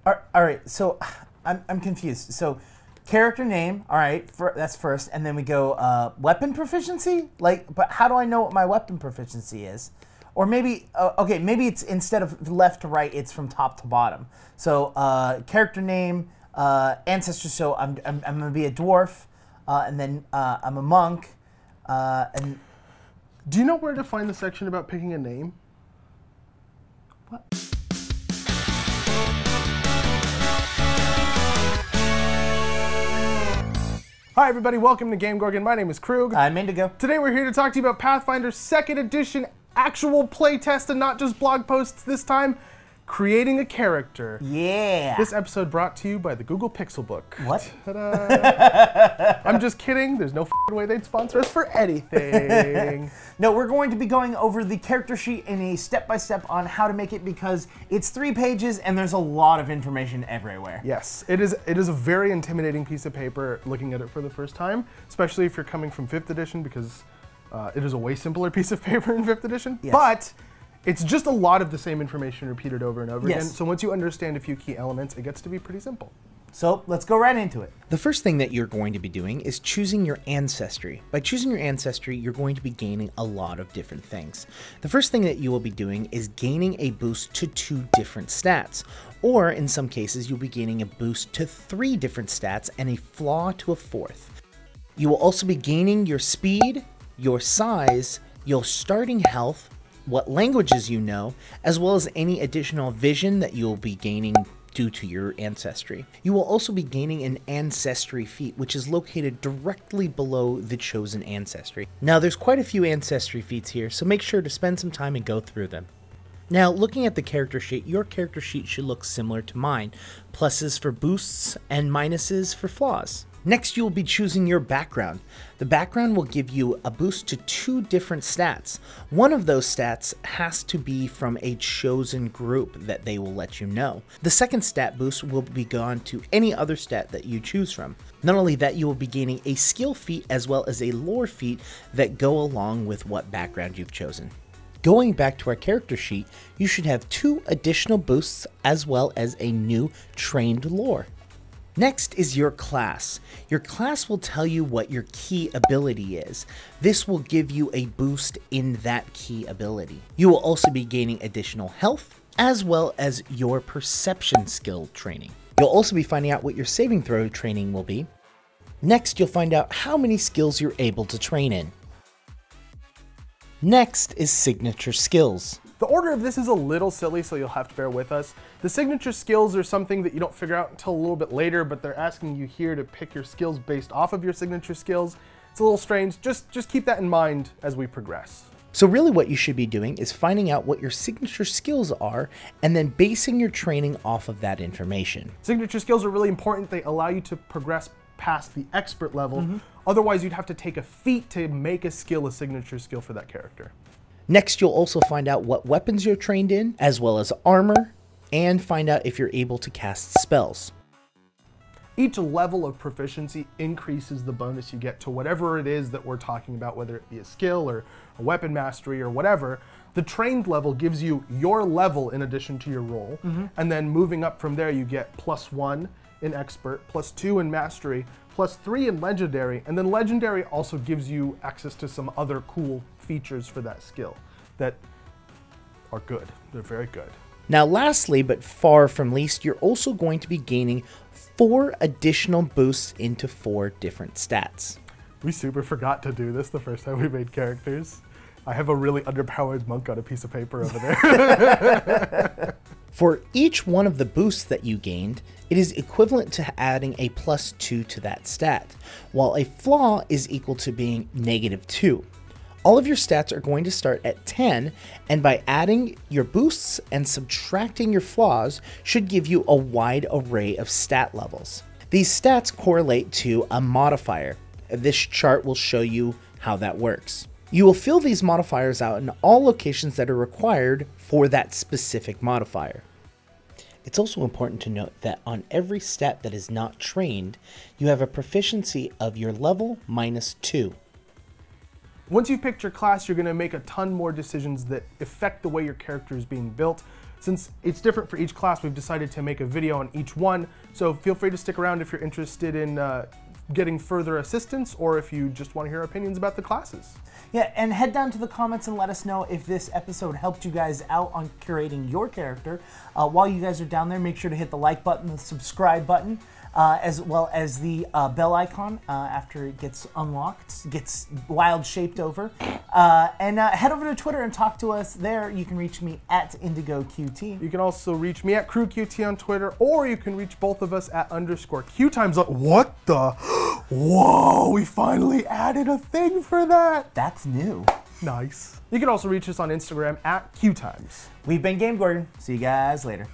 All right, so I'm confused. So character name, all right, that's first, and then we go weapon proficiency? Like, but how do I know what my weapon proficiency is? Or maybe, okay, maybe it's instead of left to right, it's from top to bottom. So character name, ancestry, so I'm going to be a dwarf, and then I'm a monk, and... Do you know where to find the section about picking a name? What? Hi everybody, welcome to GameGorgon. My name is Krug. I'm Indigo. Today we're here to talk to you about Pathfinder 2nd Edition actual playtest and not just blog posts this time. Creating a character. Yeah. This episode brought to you by the Google Pixel Book. What? Ta-da. I'm just kidding. There's no way they'd sponsor us for anything. No, we're going to be going over the character sheet in a step-by-step on how to make it because it's 3 pages and there's a lot of information everywhere. Yes, it is a very intimidating piece of paper looking at it for the first time, especially if you're coming from 5th edition because it is a way simpler piece of paper in 5th edition. Yes. But it's just a lot of the same information repeated over and over yes. again. So once you understand a few key elements, it gets to be pretty simple. So let's go right into it. The first thing that you're going to be doing is choosing your ancestry. By choosing your ancestry, you're going to be gaining a lot of different things. The first thing that you will be doing is gaining a boost to 2 different stats, or in some cases, you'll be gaining a boost to 3 different stats and a flaw to a 4th. You will also be gaining your speed, your size, your starting health, what languages you know, as well as any additional vision that you'll be gaining due to your ancestry. You will also be gaining an ancestry feat, which is located directly below the chosen ancestry. Now, there's quite a few ancestry feats here, so make sure to spend some time and go through them. Now, looking at the character sheet, your character sheet should look similar to mine. Pluses for boosts and minuses for flaws. Next, you will be choosing your background. The background will give you a boost to 2 different stats. One of those stats has to be from a chosen group that they will let you know. The second stat boost will be gone to any other stat that you choose from. Not only that, you will be gaining a skill feat as well as a lore feat that go along with what background you've chosen. Going back to our character sheet, you should have 2 additional boosts as well as a new trained lore. Next is your class. Your class will tell you what your key ability is. This will give you a boost in that key ability. You will also be gaining additional health as well as your perception skill training. You'll also be finding out what your saving throw training will be. Next, you'll find out how many skills you're able to train in. Next is signature skills. The order of this is a little silly, so you'll have to bear with us. The signature skills are something that you don't figure out until a little bit later, but they're asking you here to pick your skills based off of your signature skills. It's a little strange. Just keep that in mind as we progress. So really what you should be doing is finding out what your signature skills are and then basing your training off of that information. Signature skills are really important. They allow you to progress past the expert level. Otherwise, you'd have to take a feat to make a skill a signature skill for that character. Next, you'll also find out what weapons you're trained in, as well as armor, and find out if you're able to cast spells. Each level of proficiency increases the bonus you get to whatever it is that we're talking about, whether it be a skill or a weapon mastery or whatever. The trained level gives you your level in addition to your roll, and then moving up from there you get +1 in expert, +2 in mastery, +3 in legendary, and then legendary also gives you access to some other cool features for that skill that are good. They're very good. Now lastly, but far from least, you're also going to be gaining 4 additional boosts into 4 different stats. We super forgot to do this the first time we made characters. I have a really underpowered monk on a piece of paper over there. For each one of the boosts that you gained, it is equivalent to adding a +2 to that stat, while a flaw is equal to being -2. All of your stats are going to start at 10, and by adding your boosts and subtracting your flaws should give you a wide array of stat levels. These stats correlate to a modifier. This chart will show you how that works. You will fill these modifiers out in all locations that are required for that specific modifier. It's also important to note that on every stat that is not trained, you have a proficiency of your level -2. Once you've picked your class, you're going to make a ton more decisions that affect the way your character is being built. Since it's different for each class, we've decided to make a video on each one. So feel free to stick around if you're interested in getting further assistance, or if you just want to hear opinions about the classes. Yeah, and head down to the comments and let us know if this episode helped you guys out on curating your character. While you guys are down there, make sure to hit the like button, the subscribe button, as well as the bell icon after it gets unlocked, gets wild shaped over. And head over to Twitter and talk to us there. You can reach me at IndigoQT. You can also reach me at CrewQT on Twitter, or you can reach both of us at _QTimes. What the? Whoa, we finally added a thing for that. That's new. Nice. You can also reach us on Instagram at QTimes. We've been GameGorgon. See you guys later.